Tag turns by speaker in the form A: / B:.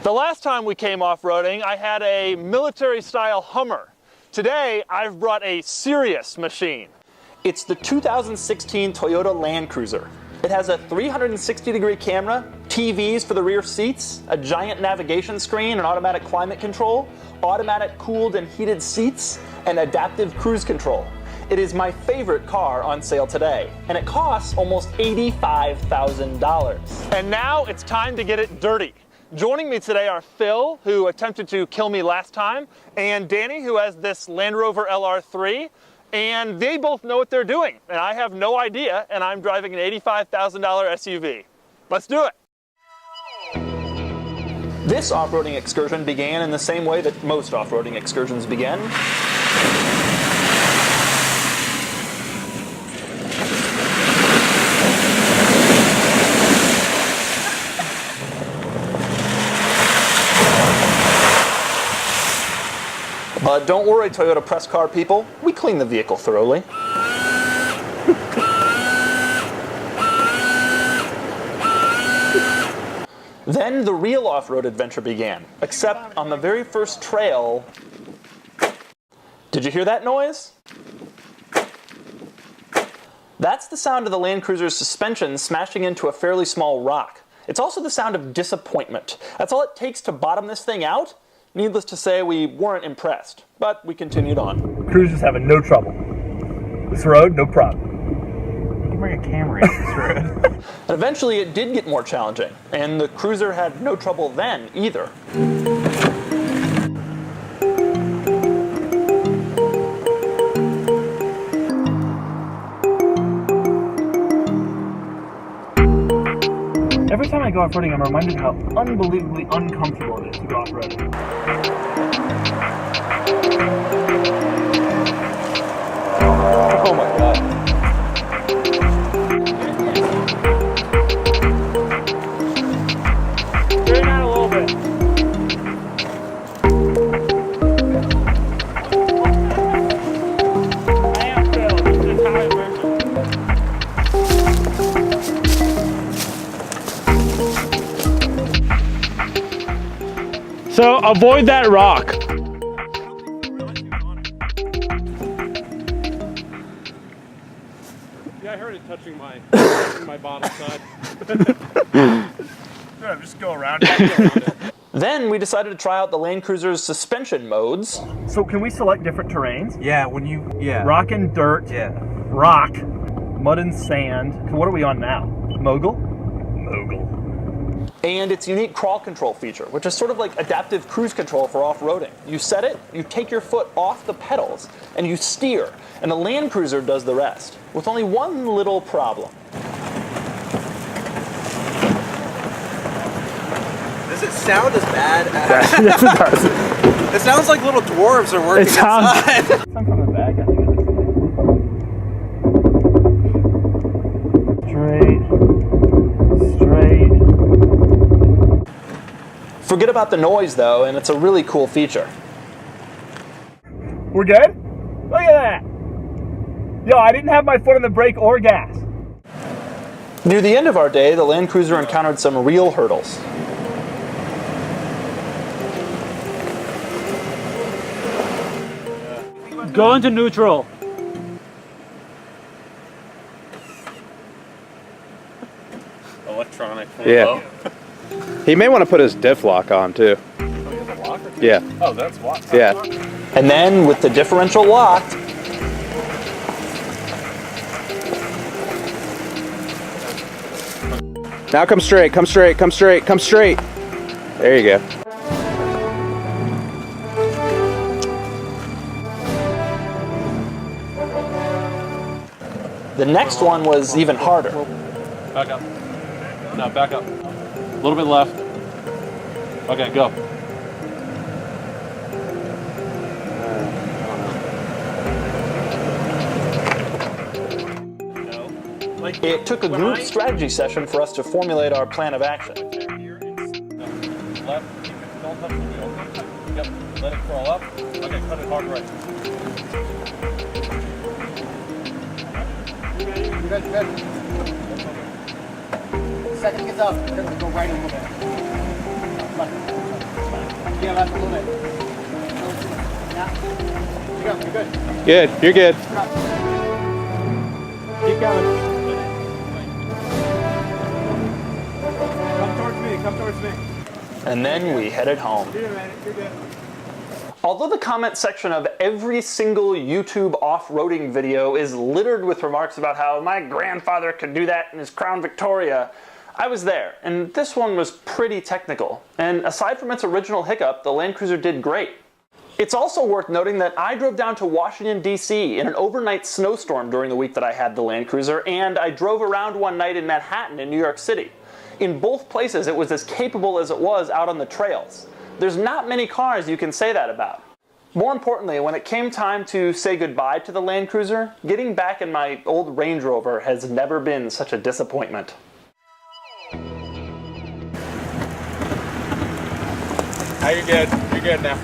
A: The last time we came off-roading, I had a military-style Hummer. Today, I've brought a serious machine. It's the 2016 Toyota Land Cruiser. It has a 360-degree camera, TVs for the rear seats, a giant navigation screen, and automatic climate control, automatic cooled and heated seats, and adaptive cruise control. It is my favorite car on sale today, and it costs almost $85,000. And now it's time to get it dirty. Joining me today are Phil, who attempted to kill me last time, and Danny, who has this Land Rover LR3, and they both know what they're doing, and I have no idea, and I'm driving an $85,000 SUV. Let's do it. This off-roading excursion began in the same way that most off-roading excursions begin. But don't worry, Toyota press car people, we clean the vehicle thoroughly. Then the real off-road adventure began, except on the very first trail. Did you hear that noise? That's the sound of the Land Cruiser's suspension smashing into a fairly small rock. It's also the sound of disappointment. That's all it takes to bottom this thing out. Needless to say, we weren't impressed, but we continued on.
B: Cruiser's having no trouble. This road, no problem. You can bring a Camry up this road.
A: And eventually it did get more challenging, and the Cruiser had no trouble then either.
B: Every time I go off-roading, I'm reminded how unbelievably uncomfortable it is to go off-roading.
A: Oh my God.
B: Straighten out a little bit. I am Phil. This is Italian version. So avoid that rock.
C: Yeah, I heard it touching my bottom side.
B: Yeah, just go around it.
A: Then we decided to try out the Land Cruiser's suspension modes.
B: So can we select different terrains?
D: Yeah, when you,
B: Rock and dirt,
D: Yeah.
B: rock, mud and sand. What are we on now? Mogul? Mogul.
A: And its unique crawl control feature, which is sort of like adaptive cruise control for off-roading. You set it, you take your foot off the pedals, and you steer, and the Land Cruiser does the rest, with only one little problem.
D: Does it sound as bad as...
B: Yes, it does.
D: It sounds like little dwarves are working inside.
B: Some from the back, I think. Straight.
A: Forget about the noise though, and it's a really cool feature.
B: We're good? Look at that. Yo, I didn't have my foot on the brake or gas.
A: Near the end of our day, the Land Cruiser encountered some real hurdles.
B: Go into neutral.
C: Electronic.
E: Yeah. He may want to put his diff lock on too. Yeah.
C: Oh, that's what.
E: Yeah.
A: And then, with the differential locked,
E: Now come straight, come straight, come straight, come straight. There you go.
A: the next one was even harder.
C: Back up. No, back up. A little bit left. Okay, go.
A: It took a group strategy session for us to formulate our plan of action.
C: Left, keep it, don't touch the wheel. Yep, let it crawl up. Okay, cut it hard right.
F: You guys are good. Second gets up, we're gonna go right a little bit. Left.
B: left a little bit. Yeah. You're good.
E: Good. You're good.
B: Keep going. Come towards me. Come towards me.
A: And then we headed home.
B: You're good, man. You're good.
A: Although the comment section of every single YouTube off-roading video is littered with remarks about how my grandfather could do that in his Crown Victoria, I was there, and this one was pretty technical. And aside from its original hiccup, the Land Cruiser did great. It's also worth noting that I drove down to Washington, D.C. in an overnight snowstorm during the week that I had the Land Cruiser, and I drove around one night in Manhattan in New York City. In both places, it was as capable as it was out on the trails. There's not many cars you can say that about. More importantly, when it came time to say goodbye to the Land Cruiser, getting back in my old Range Rover has never been such a disappointment.
B: Now you're good. You're good now.